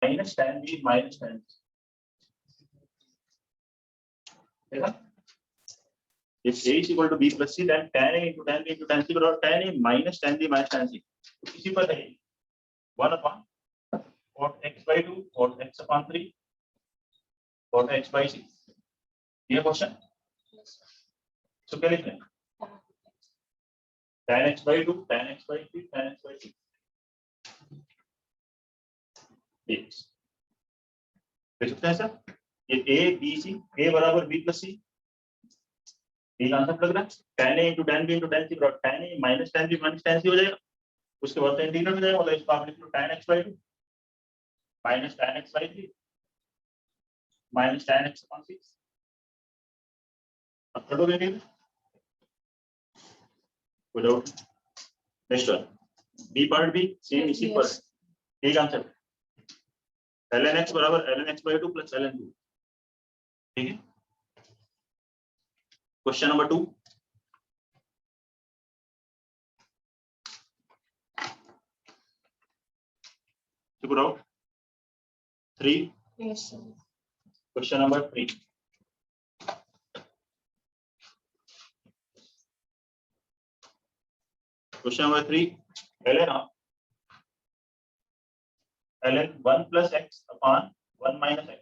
Minus tan b minus tan c, देखा? If a is equal to b plus c, then tan a into tan b into tan c बराबर tan a minus tan b minus tan c. तो किसी पर है 1 upon cot x by 2 cot x upon 3 cot x by 6. ये question तो क्या लिखना है? tan x by 2 tan x by 3 tan x by 6 x. देख सकते हैं सर, ये a b c, a बराबर b plus c, ये आंसर लग रहा है tan a into tan b into tan c बराबर tan a minus tan b minus tan c हो जाएगा। उसके बाद इंटीग्रल हो जाएगा, मतलब इसको आप लिख लो tan x by 2 minus tan x by 3 minus tan x upon 6। अब करोगे फिर without next one b part भी सेम इसी पर एक आंसर ln x बराबर ln x by 2 plus ln 2, ठीक है। Question number 2, figure out 3. Yes, sir. Question number 3. Question number 3. ln 1 plus x upon 1 minus x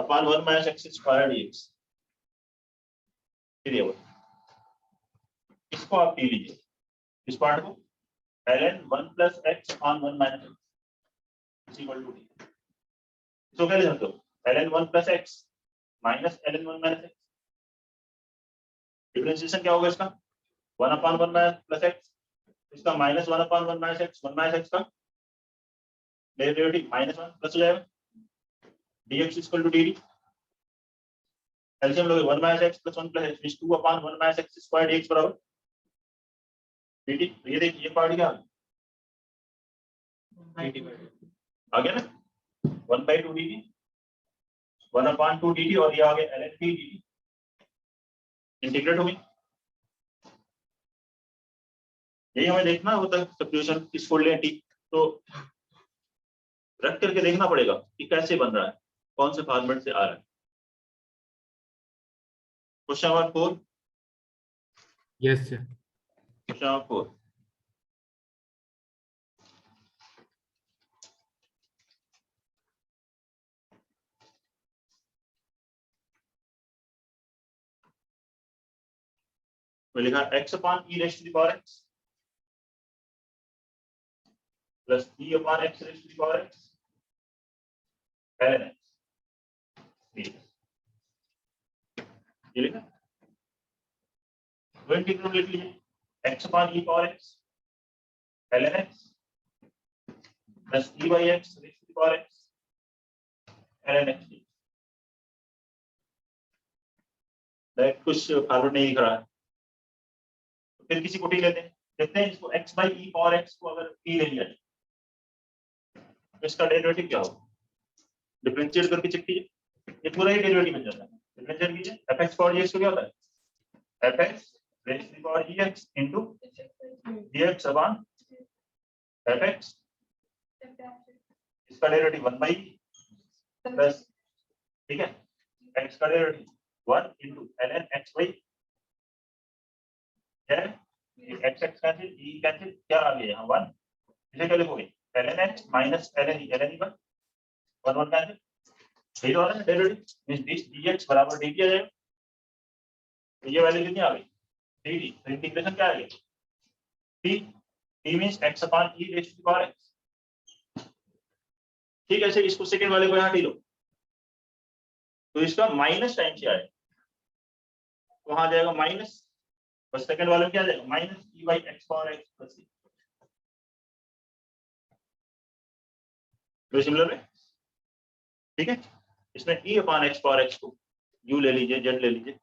upon 1 minus x square dx. इसको आप T लीजिए, इस पार्ट को ln 1 plus x upon 1 minus x is equal to t. इसको क्या ले सकते हो? ln 1 plus x minus ln 1 minus x. Differentiation क्या होगा इसका? 1 upon 1 plus x, इसका minus 1 upon 1 minus x का डेरिवेटिव -1 प्लस हो जाएगा dx is equal to dt. LCM लोगे 1 minus x plus 1 plus x means 2 upon 1 minus x square dx बराबर dt. तो ये देखिए, ये पार्ट क्या आ गया ना, 1 by 2 dt 1 upon 2 dt और ये आ गया ln t dt, इंटीग्रेट हो गई। यही हमें देखना होता है सब्स्टिट्यूशन किसको लें टी, तो रख करके देखना पड़ेगा कि कैसे बन रहा है, कौन से फॉर्मेट से आ रहा है। Question number 4। Yes sir. Question number 4, में लिखा x upon e raised to the power x plus e upon x raised to the power x ln x। ये लिखा, वो इंटीग्रल लिख लीजिए x upon e power x ln x plus e by x raised to the power x ln x। Direct कुछ formula नहीं दिख रहा है, तो फिर किसी को टी लेते हैं, देखते हैं इसको x by e power x को अगर t ले लिया तो इसका डेरिवेटिव क्या होगा? डिफरेंशिएट करके चेक कीजिए, ये पूरा ही डेरिवेटिव बन जाता है। डिफरेंशिएट कीजिए, fx पावर dx को क्या होता है? fx raised to the power ex into dx upon fx, इसका डेरिवेटिव 1 by प्लस, ठीक है, x का derivative 1 into ln x by है x x cancel e cancel, क्या आ गया यहाँ 1, इसे क्या लिखोगे ln x minus ln e, ln e पर 1 1 कैंसिल, सही हो रहा है डेरिवेटिव मींस दिस dx बराबर dt आ जाएगा। तो ये वैल्यू कितनी आ गई dt, तो इंटीग्रेशन क्या आ गया t, t means x upon e raised to the power x। ठीक है, ऐसे इसको सेकंड वाले को यहाँ टी लो, तो इसका माइनस टाइम से आएगा, वहां आ जाएगा माइनस, और सेकंड वाले में क्या आ जाएगा minus e by x power x plus c। तो सिमिलर है, ठीक है, इसमें e upon x power x को u ले लीजिए, z ले लीजिए।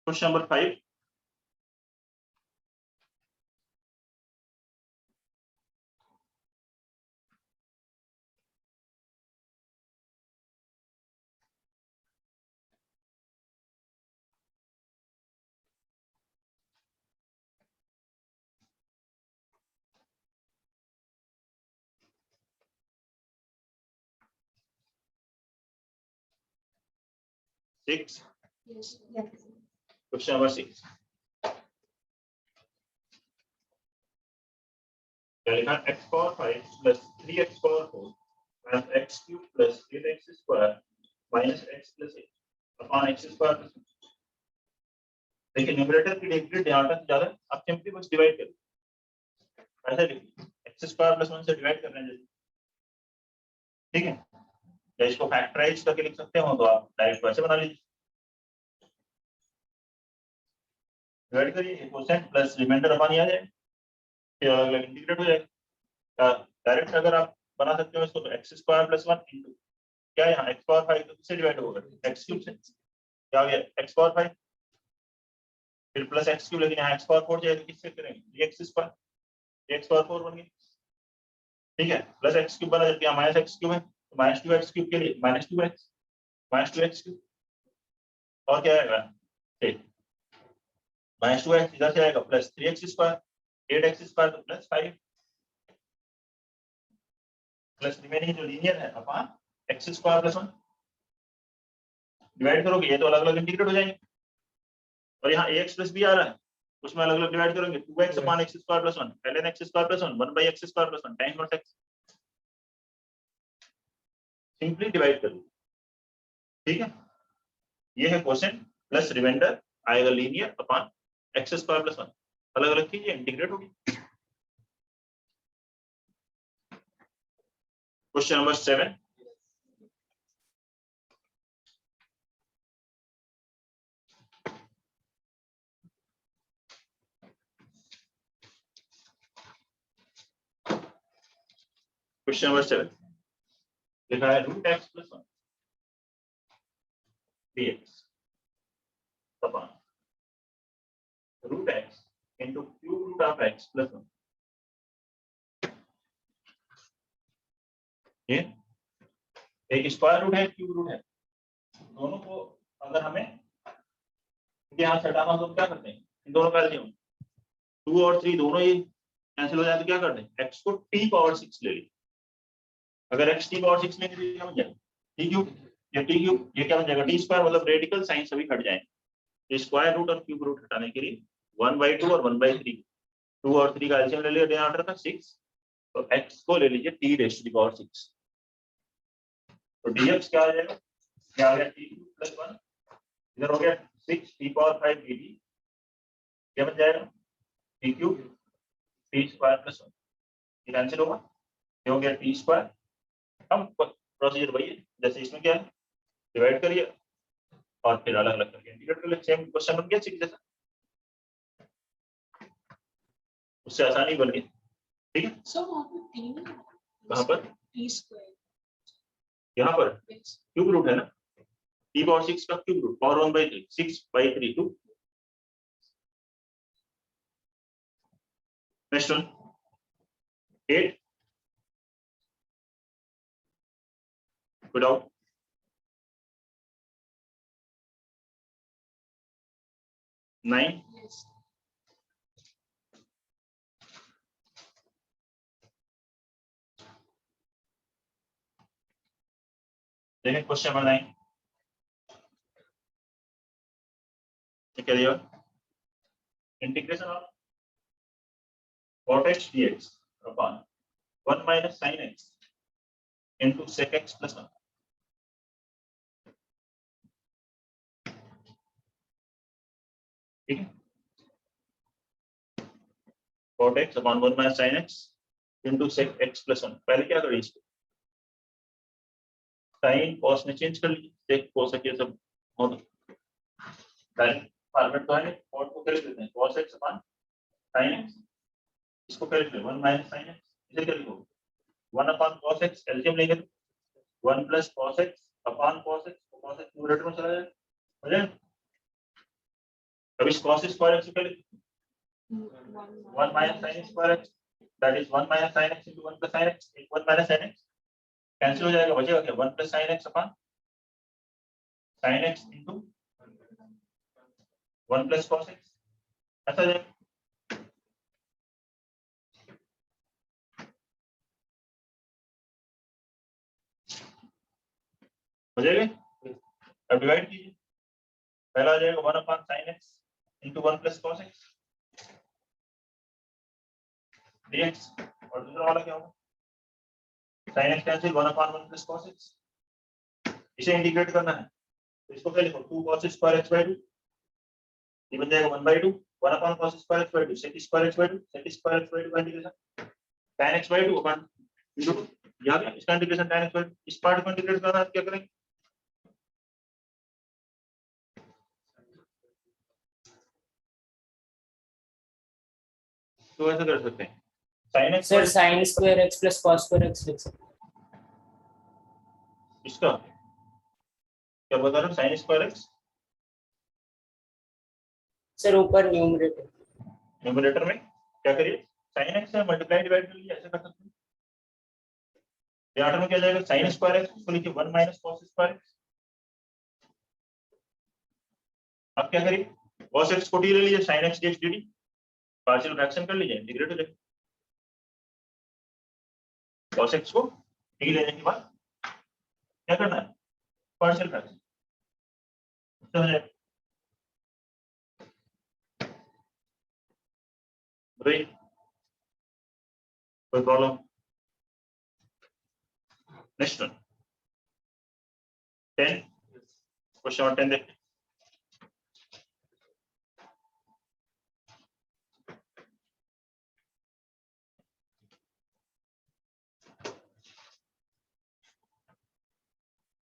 Question number 5, 6. Yes. Yes. Question number 6. क्या लिखा? x power 5 plus 3x power 4 plus x cube plus 8x square minus x plus 8 upon x square plus 1. देखिए numerator की degree ध्यान से ज्यादा आप सिंपली बस डिवाइड करो, ऐसा लिखिए x स्क्वायर प्लस 1 से डिवाइड कर रहे हैं जैसे, ठीक है। या इसको फैक्टराइज करके लिख सकते हो तो आप डायरेक्ट वैसे बना लीजिए, डिवाइड करिए कोसेंट प्लस रिमाइंडर अपॉन आ जाए, फिर अलग अलग इंटीग्रेट हो जाएगा। डायरेक्ट अगर आप बना सकते हो इसको तो x स्क्वायर प्लस 1 इंटू क्या यहाँ x पावर 5 तो किससे डिवाइड होगा? x क्यूब से। क्या हो गया? x पावर 5 फिर प्लस x क्यूब, लेकिन यहाँ x पावर 4 जाएगा, किससे करेंगे? x स्क्वायर, x पावर 4 बन गया, ठीक है। प्लस x क्यूब बना, जबकि यहाँ माइनस x क्यूब है तो माइनस 2x क्यूब के लिए माइनस 2x क्यूब, और क्या आएगा? ठीक, माइनस 2x इधर से आएगा plus 3x square, 8x square तो प्लस 5 प्लस रिमेनिंग जो लीनियर है upon x square plus 1 divide करोगे, ये तो अलग अलग इंटीग्रेट हो जाएंगे। और यहाँ ax प्लस b आ रहा है, उसमें अलग अलग डिवाइड करोगे, 2x upon x square plus 1 ln x square plus 1 1 by x square plus 1 times x, simply divide करो, ठीक है। ये है क्वेश्चन प्लस रिमाइंडर आएगा linear upon x square plus 1, अलग अलग कीजिए इंटीग्रेट होगी। Question number 7। क्वेश्चन नंबर 7 लिखा है root x plus 1 dx upon root x into cube root of x plus 1। ये एक स्क्वायर रूट है, क्यूब रूट है, दोनों को अगर हमें यहाँ से हटाना तो क्या करते हैं? इन दोनों का एलसीएम 2 और 3 दोनों ही कैंसिल हो जाए तो क्या करते हैं? x को t पावर 6 ले लीजिए। अगर x t पावर 6 लेंगे तो क्या बन जाएगा? t क्यूब, ये t क्यूब, ये क्या बन जाएगा? t स्क्वायर, मतलब रेडिकल साइन सभी हट जाएंगे। स्क्वायर रूट और क्यूब रूट हटाने के लिए 1/2 और 1/3, 2 और 3 का एलसीएम ले लिया, डिनोमिनेटर का 6, तो x को ले लीजिए t raise to the power 6, तो dx क्या आ जाएगा? क्या आ गया? t क्यूब प्लस 1, इधर हो गया 6 t पावर 5 dt, क्या बन जाएगा? t cube t square plus 1, ये कैंसिल होगा, ये हो गया t स्क्वायर। हम प्रोसीजर वही है जैसे इसमें, क्या है? डिवाइड करिए और फिर अलग अलग करके इंटीग्रेट कर ले, सेम क्वेश्चन बन गया 6 जैसा, उससे आसानी बन गई, ठीक है। So वहाँ पे तीन कहाँ पर? t square. यहाँ पर Yes. क्यूब रूट है ना, t पावर 6 का cube root, power 1/3, 6/3 2। Next one 8 without 9 Yes. देखें क्वेश्चन नंबर 9 क्या दिया? Integration of cot x dx अपॉन 1 minus sin x into sec x plus 1, ठीक है। cot x upon 1 minus sin x into sec x plus 1, पहले क्या करें? इसको sin cos में चेंज कर लीजिए, sec cos ये सब हो डायरेक्ट फॉर्मेट तो है, cot को कैसे लिखते हैं? cos x upon sin x, इसको कैसे लिखें? 1 minus sin x, इसे क्या लिखोगे? 1 अपॉन cos x, एलसीएम लेंगे तो 1 plus cos x upon cos x, तो cos x न्यूमरेटर में चला जाएगा, हो जाएगा। अब इस cos स्क्वायर x को क्या लिखें? 1 minus sin square x, that is 1 minus sin x into 1 plus sin x, 1 minus sin x cancel हो जाएगा, बचेगा क्या? 1 plus sin x upon sin x into 1 plus cos x, ऐसा हो जाएगा। हो जाएगा। अब डिवाइड कीजिए, पहला हो जाएगा 1 upon sin x into 1 plus cos x dx, और दूसरा वाला क्या होगा, sin x cancel 1 upon 1 plus cos x, इसे इंटीग्रेट करना है तो इसको क्या लिखो 2 cos square x by 2, ये बन जाएगा 1/2 1 upon cos square x by 2 sec square x by 2 sec square x by 2 का integration tan x by 2 upon into 2, यहाँ पे इसका इंटीग्रेशन tan x by 2, इस पार्ट को इंटीग्रेट करना है क्या करेंगे, तो ऐसा कर सकते हैं sin x sir sin square x plus cos square x लिख सकते हैं। इसका क्या बता रहे हो, sin square x सर ऊपर न्यूमरेटर में क्या करिए sin x से मल्टीप्लाई डिवाइड कर लीजिए, ऐसे कर सकते हैं, डिनोमिनेटर में क्या जाएगा sin square x, उसको लिखिए 1 minus cos square x, अब क्या करिए cos x को t ले लीजिए sin x dx dt, partial fraction कर लीजिए, इंटीग्रेट हो जाएगा, cos x को t लेने के बाद क्या करना है, पार्शियल फ्रैक्शन, तो हो जाएगा भाई, कोई problem, next one 10, question number 10 देखते हैं।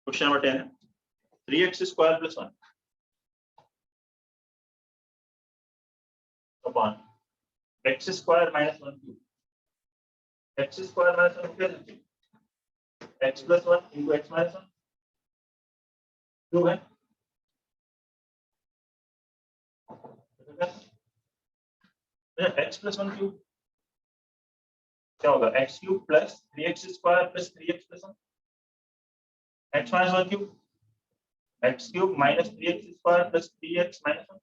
क्वेश्चन नंबर 10 है 3x square plus 1 upon x square minus 1 cube, x square minus 1 क्या है, x plus 1 into x minus 1 cube है, x plus 1 क्यूब क्या होगा, x cube plus 3x square plus 3x plus 1, x minus 1 cube, x cube minus 3x square plus 3x minus 1,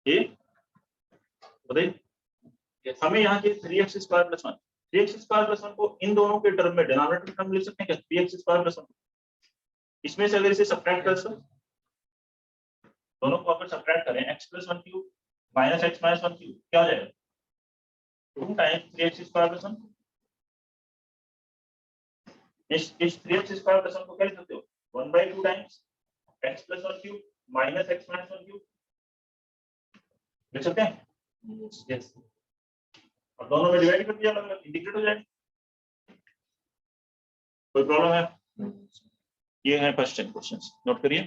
ये बताइए हमें यहाँ के 3x square plus 1, 3x square plus 1 को इन दोनों के टर्म में डिनोमिनेटर टर्म ले सकते हैं क्या, 3x square plus 1, इसमें से अगर इसे सब्ट्रैक्ट कर सकते, दोनों को अगर सब्ट्रैक्ट करें x plus 1 cube minus x minus 1 cube क्या हो जाएगा, 2 times 3x square plus 1, इस 3x square plus 1 को क्या लिख सकते हो, 1/2 times x plus 1 cube minus x minus 1 cube लिख सकते हैं, यस, और दोनों में डिवाइड कर दिया, अलग-अलग इंटीग्रेट हो जाएगा, कोई प्रॉब्लम है, ये है फर्स्ट 10 क्वेश्चंस, नोट करिए।